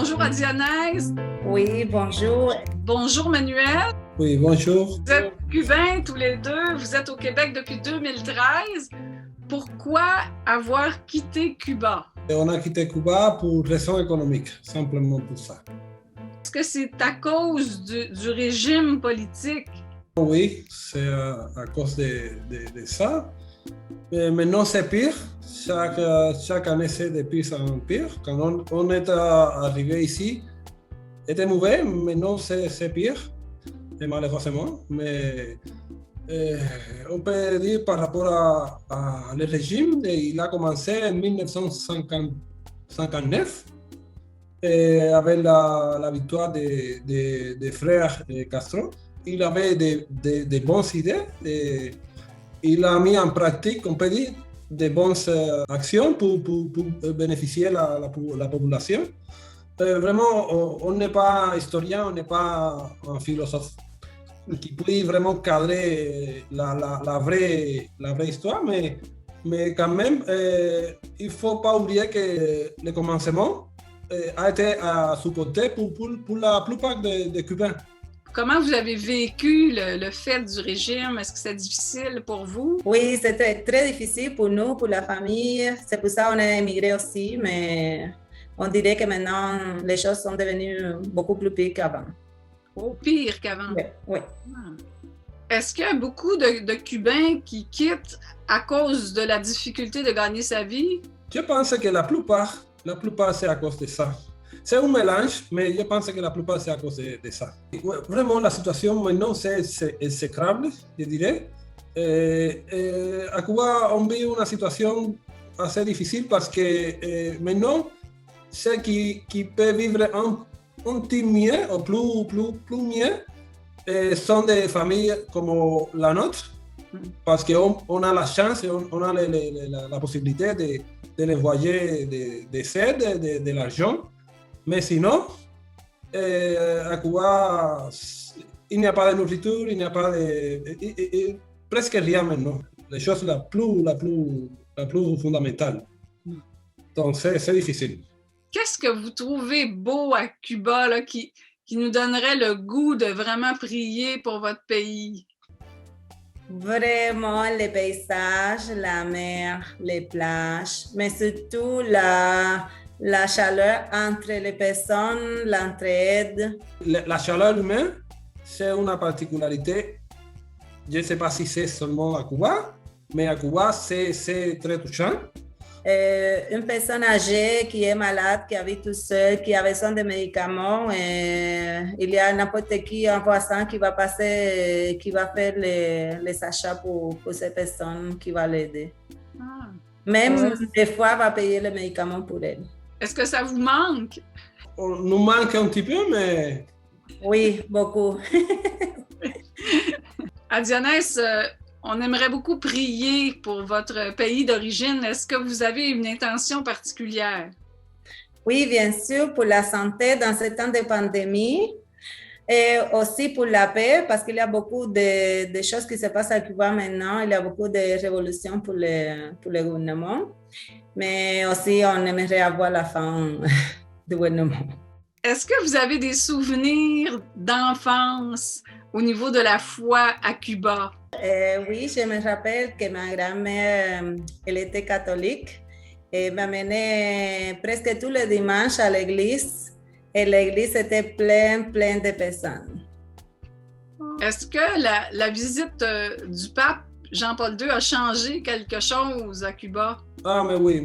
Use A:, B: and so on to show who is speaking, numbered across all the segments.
A: Bonjour à Dionyse.
B: Oui, bonjour.
A: Bonjour Manuel.
C: Oui, bonjour.
A: Vous êtes cubains tous les deux. Vous êtes au Québec depuis 2013. Pourquoi avoir quitté Cuba?
C: On a quitté Cuba pour raisons économiques, simplement pour ça.
A: Est-ce que c'est à cause du régime politique?
C: Oui, c'est à cause de ça. Mais maintenant, c'est pire. Chaque année, c'est de pire en pire. Quand on est arrivé ici, c'était mauvais. Maintenant, c'est pire, et malheureusement. Mais on peut dire par rapport à le régime, il a commencé en 1959 avec la victoire des frères Castro. Il avait de bonnes idées. Il a mis en pratique, on peut dire, de bonnes actions pour bénéficier la population. Vraiment, on n'est pas historien, on n'est pas un philosophe qui peut vraiment cadrer la vraie histoire, mais quand même, il ne faut pas oublier que le commencement a été supporté pour la plupart des Cubains.
A: Comment vous avez vécu le fait du régime? Est-ce que c'est difficile pour vous?
B: Oui, c'était très difficile pour nous, pour la famille. C'est pour ça qu'on a émigré aussi, mais on dirait que maintenant, les choses sont devenues beaucoup plus pires qu'avant.
A: Oh, pire qu'avant?
B: Oui.
A: Est-ce qu'il y a beaucoup de Cubains qui quittent à cause de la difficulté de gagner sa vie?
C: Je pense que la plupart c'est à cause de ça. C'est un mélange, mais je pense que la plupart c'est à cause de ça. Vraiment, la situation maintenant, c'est exécrable, je dirais. À Cuba, on vit une situation assez difficile parce que maintenant, ceux qui peuvent vivre un petit mieux, ou plus mieux, sont des familles comme la nôtre, parce qu'on a la chance, on a la possibilité de les envoyer des aides, de l'argent. Mais sinon, à Cuba, il n'y a pas de nourriture, il n'y a pas presque rien maintenant. Les choses la plus fondamentale. Donc, c'est difficile.
A: Qu'est-ce que vous trouvez beau à Cuba là, qui nous donnerait le goût de vraiment prier pour votre pays?
B: Vraiment, les paysages, la mer, les plages, mais surtout la chaleur entre les personnes, l'entraide.
C: La chaleur humaine, c'est une particularité. Je ne sais pas si c'est seulement à Cuba, mais à Cuba, c'est très touchant.
B: Une personne âgée qui est malade, qui habite tout seul, qui a besoin de médicaments, il y a n'importe qui, un voisin qui va passer, qui va faire les achats pour ces personnes, qui va l'aider. Même des fois, va payer les médicaments pour elle.
A: Est-ce que ça vous manque?
C: On nous manque un petit peu, mais...
B: Oui, beaucoup.
A: À Dionyse, on aimerait beaucoup prier pour votre pays d'origine. Est-ce que vous avez une intention particulière?
B: Oui, bien sûr, pour la santé dans ce temps de pandémie et aussi pour la paix, parce qu'il y a beaucoup de choses qui se passent à Cuba maintenant. Il y a beaucoup de révolutions pour le gouvernement, mais aussi on aimerait avoir la fin du gouvernement.
A: Est-ce que vous avez des souvenirs d'enfance au niveau de la foi à Cuba?
B: Oui, je me rappelle que ma grand-mère, elle était catholique et m'amenait presque tous les dimanches à l'église et l'église était pleine de personnes.
A: Est-ce que la visite du pape Jean-Paul II a changé quelque chose à Cuba?
C: Ah, mais oui.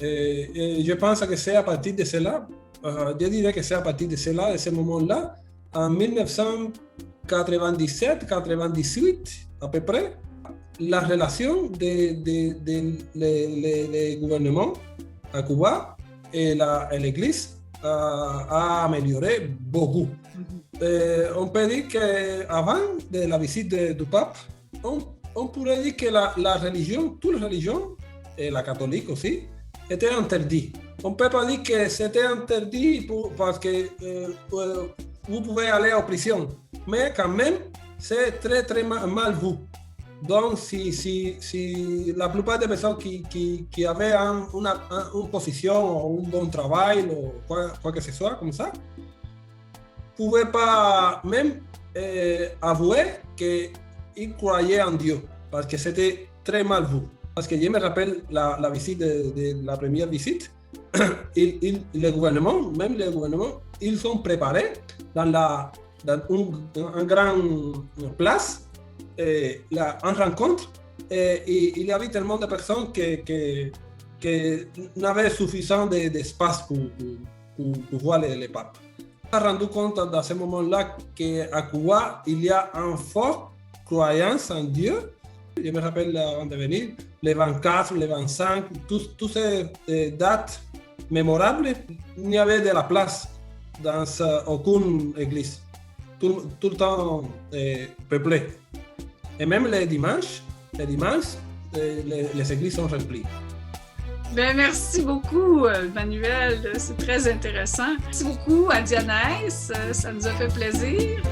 C: Je pense que c'est à partir de cela, je dirais que c'est à partir de cela, de ce moment-là, en 1997-98, à peu près, la relation des gouvernements à Cuba et l'Église a amélioré beaucoup. On peut dire qu'avant de la visite du pape, on pourrait dire que la religion, toute religion, et la catholique aussi, était interdite. On ne peut pas dire que c'était interdit parce que vous pouvez aller en prison, mais quand même, c'est très mal vu. Donc, si la plupart des personnes qui avaient une position ou un bon travail ou quoi que ce soit comme ça, ne pouvaient pas même avouer qu'ils croyaient en Dieu, parce que c'était très mal vu. Parce que je me rappelle la visite de la première visite, le gouvernement, même le gouvernement, ils sont préparés dans une grande place, en rencontre, et il y avait tellement de personnes que n'avaient suffisant d'espace pour voir les papes. On s'est rendu compte dans ce moment-là qu'à Cuba, il y a une forte croyance en Dieu. Je me rappelle avant de venir, les 24, les 25, toutes ces dates mémorables, il n'y avait de la place dans aucune église. Tout le temps peuplé. Et même les dimanches, les églises sont remplies.
A: Ben, merci beaucoup, Manuel. C'est très intéressant. Merci beaucoup à Dianès. Ça nous a fait plaisir.